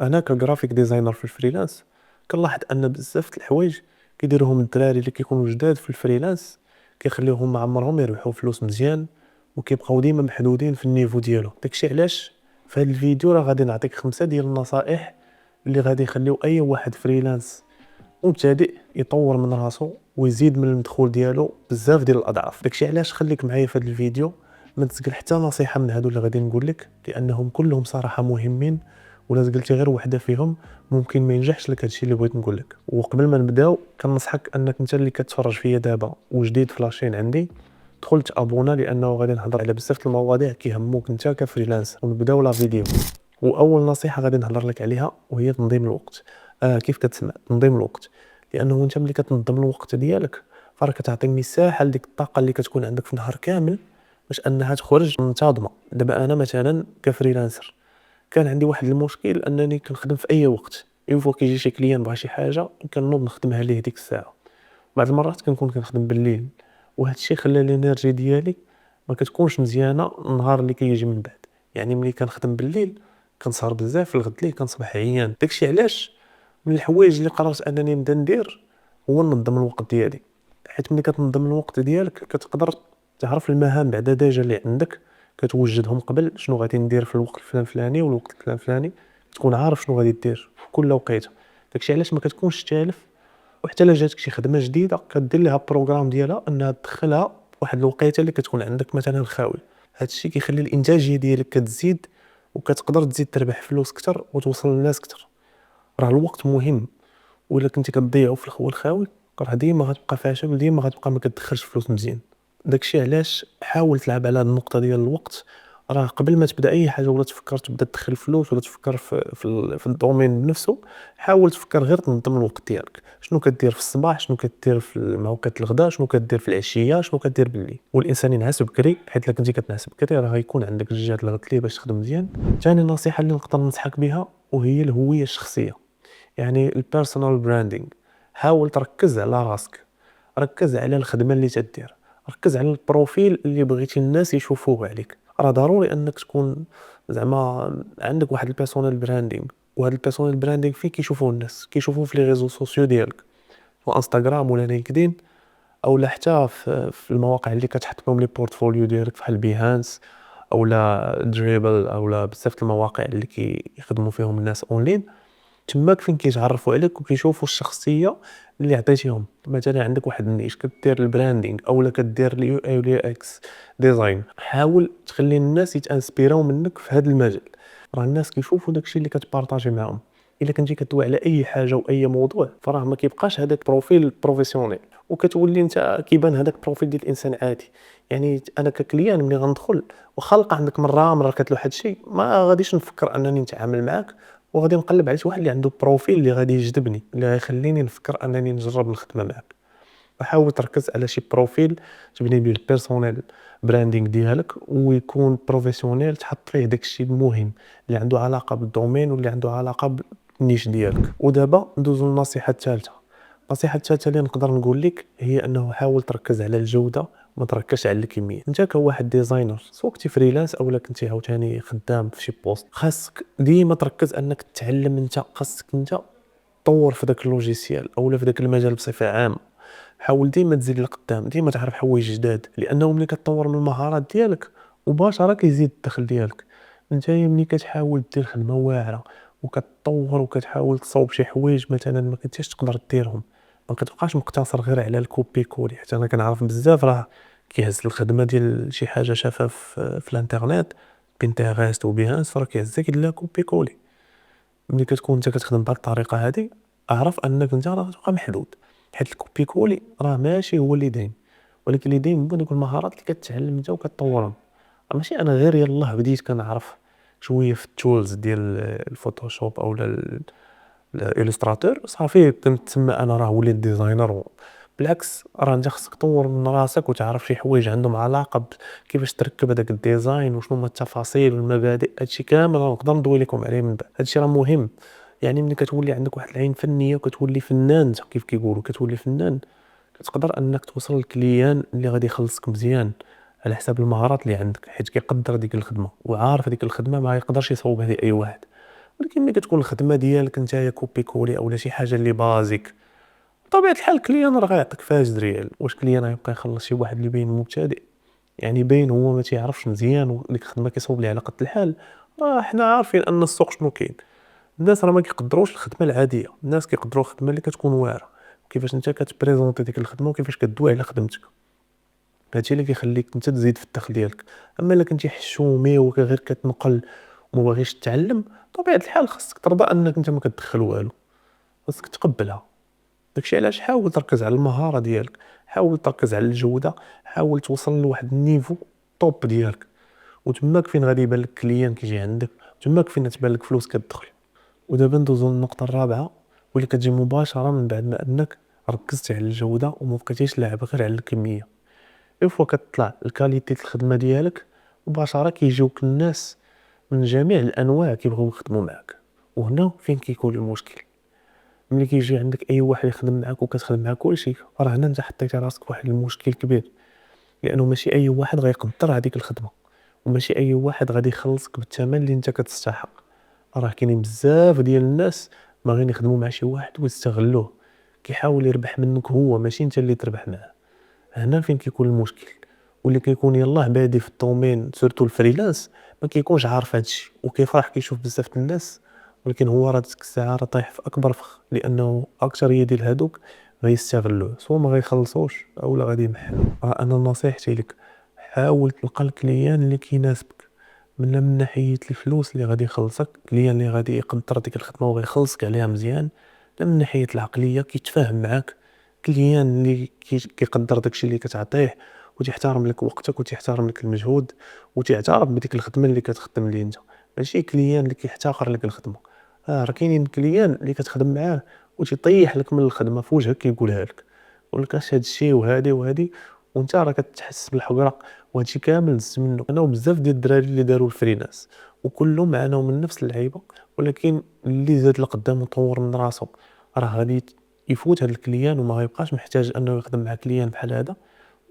انا كجرافيك ديزاينر في الفريلانس كنلاحظ ان بزاف د الحوايج كيديروهم الدراري اللي كيكونوا جداد في الفريلانس، كيخليوهم ما عمرهم يربحوا فلوس مزيان وكيبقاو ديما محدودين في النيفو ديالو. داكشي علاش في هذا الفيديو راه غادي نعطيك 5 ديال النصائح اللي غادي يخليو اي واحد فريلانس مبتدئ يطور من راسو ويزيد من المدخول ديالو بزاف ديال الاضعاف. داكشي علاش خليك معايا في هذا الفيديو، ما تسقل حتى نصيحه من هادو اللي غادي نقول لك، لانهم كلهم صراحه مهمين، ولا سقلتي غير وحده فيهم ممكن ما ينجحش لك هادشي اللي بغيت نقول لك. وقبل ما نبداو كنصحك انك انت اللي كتفرج فيا دابا وجديد في لاشين عندي دخل تابونا، لانه غادي نهضر على بزاف د المواضيع كيهموك انت كفريلانسر. ونبداو لا فيديو. واول نصيحه غادي نهضر لك عليها وهي تنظيم الوقت. كيف كتسمع تنظيم الوقت؟ لانه انت ملي كتنظم الوقت ديالك فراه كتعطي مساحه لديك الطاقه اللي كتكون عندك في النهار كامل باش انها تخرج منتظمه. دابا انا مثلا كفريلانسر كان عندي واحد المشكل انني كنخدم في اي وقت، اون فوا كيجي شي كليان بغى شي حاجه كنوض نخدمها ليه ديك الساعه. بعض المرات كنكون كنخدم بالليل، وهذا الشيء خلى الانرجي ديالي ما كتكونش مزيانه النهار اللي كيجي من بعد. يعني ملي كنخدم بالليل كنسهر بزاف، في الغد ليه كنصبح عيان. داكشي علاش من الحوايج اللي قررت انني نبدا ندير هو ننظم الوقت ديالي. حيت ملي كتنظم الوقت ديالك كتقدر تعرف المهام بعدا ديجا اللي عندك، كتوجدهم قبل شنو غادي ندير في الوقت الفلان فلاني والوقت الفلان فلاني، تكون عارف شنو غادي دير في كل وقيته. داكشي علاش ما كتكونش تالف، وحتى الا جاتك شي خدمه جديده كدير ليها بروغرام ديالها انها تدخلها واحد الوقيته اللي كتكون عندك مثلا خاوي. هذا الشيء كيخلي الانتاجيه ديالك كتزيد، وكتقدر تزيد تربح فلوس اكثر وتوصل للناس اكثر. راه الوقت مهم، ولا كنتي كتضيعو في الخو الخاوي راه ديما غتبقى فاشل وديما غتبقى ما كتدخلش فلوس مزيان. داكشي علاش حاول تلعب على هاد النقطه ديال الوقت. راه قبل ما تبدا اي حاجه ولا تفكر تبدا تدخل فلوس ولا تفكر في الدومين بنفسه، حاول تفكر غير تنظم الوقت ديالك. شنو كدير في الصباح، شنو كدير في مع وقت الغداء، شنو كدير في العشيه، شنو كدير بالليل. والانسان ينعس بكري، حيت الا كنتي كتنعس بكري راه غيكون عندك الجهد الغد ليه باش تخدم مزيان. ثاني نصيحه اللي نقدر ننصحك بها وهي الهويه الشخصيه، يعني البيرسونال براندينغ. حاول تركز على راسك، ركز على الخدمه اللي تدير، ركز على البروفيل اللي بغيتي الناس يشوفوه عليك. راه ضروري انك تكون زعما عندك واحد البيرسونال براندينغ. وهذا البيرسونال براندينغ فين كيشوفوه الناس؟ كيشوفوه في لي ريزو سوسيو ديالك، في انستغرام ولا لينكدين، او لا حتى في المواقع اللي كتحط فيهم لي بورتفوليو ديالك بحال بيهانس او لا دريبل او لا بزاف د المواقع اللي كيخدموا فيهم الناس اونلاين. تماك فين كيتعرفوا عليك وكيشوفوا الشخصيه اللي عطيتيهم. مثلا عندك واحد النيش كدير البراندينغ او لا كدير اليو اي واليو اكس ديزاين، حاول تخلي الناس يتانسبيراو منك في هذا المجال. راه الناس كيشوفوا داكشي اللي كتبارطاجي معاهم. الا كنتي كدوي على اي حاجه واي موضوع فراه ما كيبقاش هذاك بروفيل بروفيسيونيل، وكتولي انت كيبان هذاك بروفيل ديال الانسان عادي. يعني انا ككليان ملي غندخل واخا لقى عندك مره كتلوح هذا الشيء ما غاديش نفكر انني نتعامل معاك، وغادي نقلب على شي واحد اللي عنده بروفيل اللي غادي يجذبني، اللي غيخليني نفكر انني نجرب الخدمه معك. فحاول تركز على شي بروفيل تبني به البيرسونيل براندينغ ديالك ويكون بروفيسيونيل، تحط فيه داكشي المهم اللي عنده علاقه بالدومين واللي عنده علاقه بالنيش ديالك. ودابا ندوزو للنصيحه الثالثه. النصيحه الثالثه اللي نقدر نقول لك هي انه حاول تركز على الجوده وما تركزش على الكميه. انت كواحد ديزاينر سواء كنتي فريلانس او كنتي عاوتاني خدام في شي بوست، خاصك ديما تركز انك تتعلم. انت خاصك انت تطور في داك اللوجيسيال او في داك المجال بصفه عامه. حاول ديما تزيد لقدام، ديما تعرف حوايج جداد، لانه ملي كتطور من المهارات ديالك مباشره كيزيد الدخل ديالك. انت ملي كتحاول دير خدمه واعره وكتطور وكتحاول تصاوب شي حوايج مثلا ما كنتيش تقدر ديرهم، ما كتبقاش مقتصر غير على الكوبي كولي. حتى انا كنعرف بزاف راه كيهز الخدمه ديال شي حاجه شافها في الانترنت، بنتيريست وبيهانس، راه كيهزها كيدير لها كوبي كولي. ملي كتكون انت كتخدم بهذه الطريقه هذه اعرف انك انت راه تبقى محدود، حيت الكوبي كولي راه ماشي هو اللي دايم، ولكن اللي دايم هو دوك المهارات اللي كتعلم انت وكتطورهم. ماشي انا غير يلاه بديت كنعرف شويه في التولز ديال الفوتوشوب او الالستراتور صافي تما انا راه وليت ديزاينر. بالعكس راه انت خصك تطور من راسك وتعرف شي حوايج عندهم علاقه بكيفاش تركب هذاك الديزاين وشنو هما التفاصيل والمبادئ. هادشي كامل راه نقدر ندوي لكم عليه من بعد. هادشي راه مهم. يعني ملي كتولي عندك واحد العين فنيه وكتولي فنان كيف كيقولوا كتولي فنان، كتقدر انك توصل للكليان اللي غادي يخلصك مزيان على حساب المهارات اللي عندك، حيت كيقدر ديك الخدمه وعارف هذيك الخدمه ما يقدرش يصوبها لأي واحد. ولكن ملي كتكون الخدمه ديالك نتايا كوبي كولي اولا شي حاجه اللي بازيك، بطبيعه الحال الكليان راه غيعطيك فيها جوج ريال. واش كليان غيبقى يخلص شي واحد اللي باين مبتدئ، يعني باين هو ما تيعرفش مزيان وديك الخدمه كيصوب ليه على قد الحال؟ راه حنا عارفين ان السوق شنو كاين. الناس راه ما كيقدروش الخدمه العاديه، الناس كيقدروا الخدمه اللي كتكون واعره، كيفاش انت كتبريزونطي ديك الخدمه وكيفاش كدوي على خدمتك. هادشي اللي كيخليك انت تزيد في الدخل ديالك. اما الا كنتي حشومي وغير كتنقل وما باغيش تتعلم، بطبيعه الحال خاصك ترضى انك انت ما كتدخل والو، خاصك تقبلها. داكشي علاش حاول تركز على المهاره ديالك، حاول تركز على الجوده، حاول توصل لواحد النيفو طوب ديالك، وتماك فين غادي يبان لك كليان كيجي عندك، تماك فين تبان لك فلوس كتدخل. ودابا ندوزو للنقطه الرابعه واللي كتجي مباشره من بعد ما انك ركزتي على الجوده وما بقيتيش لاعب غير على الكميه. فوا كتطلع الكاليتي الخدمه ديالك، مباشره كيجيوك الناس من جميع الانواع كيبغيو يخدموا معك. وهنا فين كيكون المشكل، ملي كيجي عندك اي واحد يخدم معك وكتخدم معاه كلشي، راه هنا انت حطيتي راسك في واحد المشكل كبير، لانه ماشي اي واحد غيقدر هذيك الخدمه، وماشي اي واحد غادي يخلصك بالثمن اللي انت كتستحق. راه كاينين بزاف ديال الناس باغيين يخدموا مع شي واحد ويستغلوه، كيحاول يربح منك هو ماشي انت اللي تربح معاه. هنا فين كيكون المشكل. واللي كيكون يلاه بادي في الدومين سورتو الفريلانس ما كيكونش عارف هادشي، وكيفرح كيشوف بزاف د الناس، ولكن هو راه ديك الساعه راه طايح في اكبر فخ، لانه اكثريه ديال هادوك غيستغلوه، سوا ما غيخلصوش اولا غادي يمحلو. انا نصيحتي لك، حاول تلقى الكليان اللي كيناسبك، من ناحيه الفلوس اللي غادي يخلصك، كليان اللي غادي يقدر ديك الخدمه وغيخلصك عليها مزيان، لا من ناحيه العقليه كيتفاهم معاك، كليان اللي كيقدر داكشي اللي كتعطيه وتحترم لك وقتك وتحترم لك المجهود وتعترف بديك الخدمه اللي كتخدم ليه انت. ماشي كليان اللي كيحتقر لك الخدمه. راه كاينين كليان اللي كتخدم معاه وتيطيح لك من الخدمه في وجهك كيقولها لك، يقول لك اش هاد الشيء وهادي وهادي، وانت راه كتحس بالحقره. وهادشي كامل زدت منه انا وبزاف ديال الدراري اللي داروا الفريلانس، وكلهم عانوا من نفس اللعيبه، ولكن اللي زاد لقدام وطور من راسو راه غادي يفوت هذا الكليان وما غيبقاش محتاج انه يخدم مع كليان بحال هذا.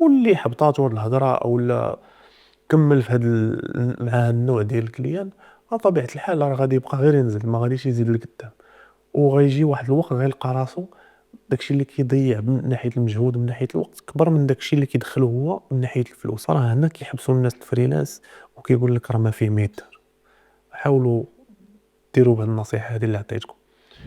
واللي حبطاتو الهضره اولا كمل في هذا مع هذا النوع ديال الكليان، بطبيعه الحال راه غادي يبقى غير ينزل، ما غاديش يزيد لقدام. وغيجي واحد الوقت غيلقى راسو داكشي اللي كيضيع من ناحيه المجهود ومن ناحيه الوقت كبر من داكشي اللي كيدخلو هو من ناحيه الفلوس. راه هنا كيحبسوا الناس الفريلانس وكيقول لك راه ما فيه ما يدار. حاولوا ديروا بهذه النصيحه هذه اللي عطيتكم.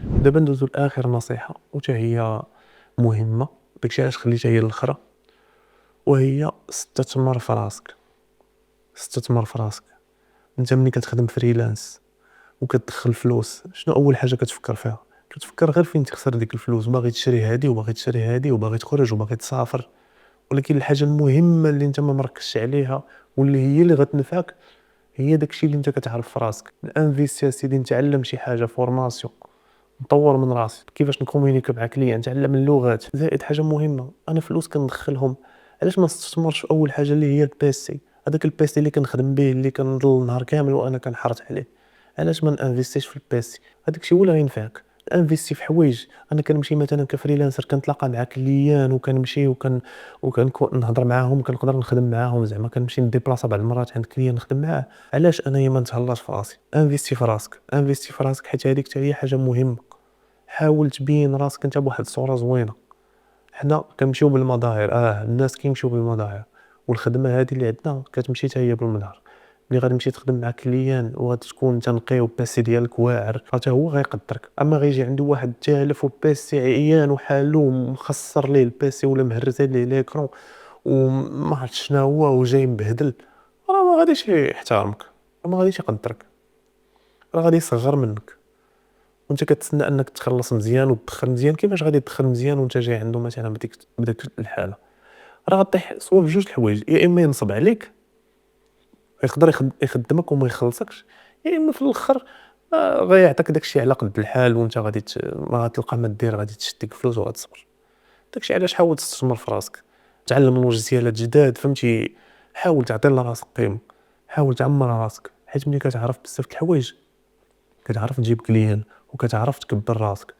دابا ندوزو لاخر نصيحه وتا هي مهمه، داكشي علاش خليتها هي الاخرى، وهي استثمر في راسك. استثمر في راسك. انت ملي كتخدم فريلانس وكتدخل فلوس، شنو اول حاجه كتفكر فيها؟ كتفكر غير فين تخسر ديك الفلوس، باغي تشري هادي وباغي تشري هادي وباغي تخرج وباغي تسافر. ولكن الحاجه المهمه اللي انت ما مركزش عليها واللي هي اللي غتنفعك هي داكشي اللي انت كتعرف في راسك. انفيستي سيدي، نتعلم شي حاجه، فورماسيون، نطور من راسي، كيفاش نكومونيكي مع كليان، نتعلم اللغات. زائد حاجه مهمه، انا فلوس كندخلهم، علاش ما نستثمرش في اول حاجه اللي هي البيسي؟ هذاك البيسي اللي كنخدم به، اللي كنضل النهار كامل وانا كنحرت عليه، علاش ما نانفيستيش في البيسي؟ هذاك الشيء هو اللي غينفعك. انفيستي في حوايج. انا كنمشي مثلا كفريلانسر كنتلاقى مع كليان وكنمشي وكنكون نهضر معاهم، كنقدر نخدم معاهم، زعما كنمشي نديبلاصا بعض المرات عند كليان نخدم معاه. علاش انايا ما نتهلاش في راسي؟ انفيستي في راسك، انفيستي في راسك، حيت هذيك حتى هي حاجه مهمه. حاول تبين راسك انت بواحد الصوره زوينه. حنا كنمشيو بالمظاهر، الناس كيمشيو بالمظاهر، والخدمه هذه اللي عندنا كتمشي حتى هي بالمظهر. ملي غتمشي تخدم مع كليان وغتكون تنقي وباسي ديالك واعر، حتى هو غيقدرك. اما غيجي عنده واحد تالف وباسي عيان وحالو مخسر ليه الباسي ولا مهرس ليه ليكرون وما عرفت شنو هو وجاي مبهدل، راه ما غاديش يحترمك، ما غاديش يقدرك، راه غادي يصغر منك. وانت كتسنى انك تخلص مزيان وتدخل مزيان، كيفاش غادي تدخل مزيان وانت جاي عنده مثلا بديك الحاله؟ راه غطيح سوا بجوج الحوايج، يا اما ينصب عليك، يقدر يخدمك وما يخلصكش، يا اما في الاخر غيعطيك داكشي على قد الحال وانت غادي ما غتلقى ما دير، غادي تشد ديك الفلوس وغتصبر. داكشي علاش حاول تستثمر في راسك، تعلم لوجيسيالات جداد، فهمتي؟ حاول تعطي لراسك قيمه، حاول تعمر راسك، حيت ملي كتعرف بزاف د الحوايج كتعرف تجيب كليان وكتعرف تكبر راسك.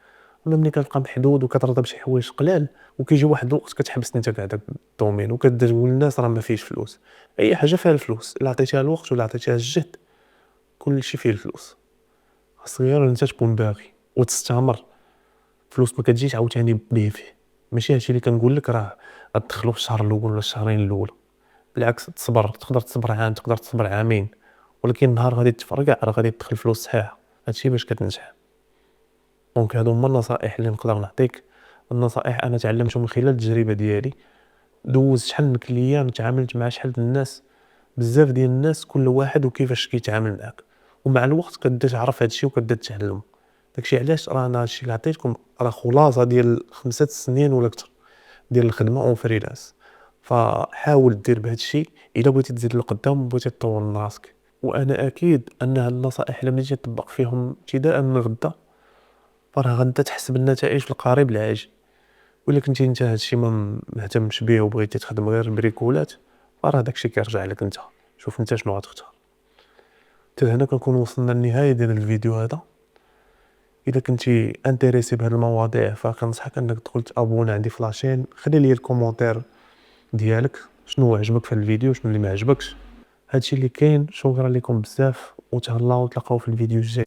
اما ملي كتبقى محدود وكترضى بشي حوايج قلال، وكيجي واحد الوقت كتحبس انت كاع داك الدومين وكتبدا تقول للناس راه ما فيش فلوس. اي حاجه فيها الفلوس، الا عطيتيها الوقت ولا عطيتيها الجهد كلشي فيه الفلوس. خاص غير انت تكون باغي وتستمر. فلوس ما كتجيش عاوتاني بيه فيه، ماشي هادشي اللي كنقول لك راه غتدخلو في الشهر الاول ولا الشهرين الاولى. بالعكس تصبر، تقدر تصبر عام، تقدر تصبر عامين، ولكن نهار غادي تفرقع راه غادي تدخل فلوس صحيحه. هادشي باش كتنجح. دونك هادو هما النصائح اللي نقدر نعطيك. النصائح انا تعلمتهم من خلال التجربه ديالي، دوزت شحال من كليان، تعاملت مع شحال من الناس، بزاف ديال الناس، كل واحد وكيفاش كيتعامل معاك، ومع الوقت كتبدا تعرف هادشي وكتبدا تتعلم. داكشي علاش راه انا هادشي اللي عطيتكم راه خلاصه ديال 5 سنين ولا اكثر ديال الخدمه اون فريلانس. فحاول دير بهذا الشيء الا بغيتي تزيد لقدام وبغيتي تطور من راسك. وانا اكيد ان هاد النصائح الا بديتي تطبق فيهم ابتداء من غدا فراه غدا تحس بالنتائج في القريب العاجل. ولا كنتي انت هادشي ما مهتمش به وبغيتي تخدم غير البريكولات فراه داكشي كيرجع لك انت. شوف انت شنو غتختار. حتى هنا كنكون وصلنا للنهايه ديال الفيديو هذا. اذا كنتي انتريسي بهاد المواضيع فكنصحك انك تدخل تابونا عندي في لاشين، خلي لي الكومونتير ديالك شنو عجبك في الفيديو شنو اللي ما عجبكش. هادشي اللي كاين. شكرا لكم بزاف وتهلاو، تلقاو في الفيديو الجاي.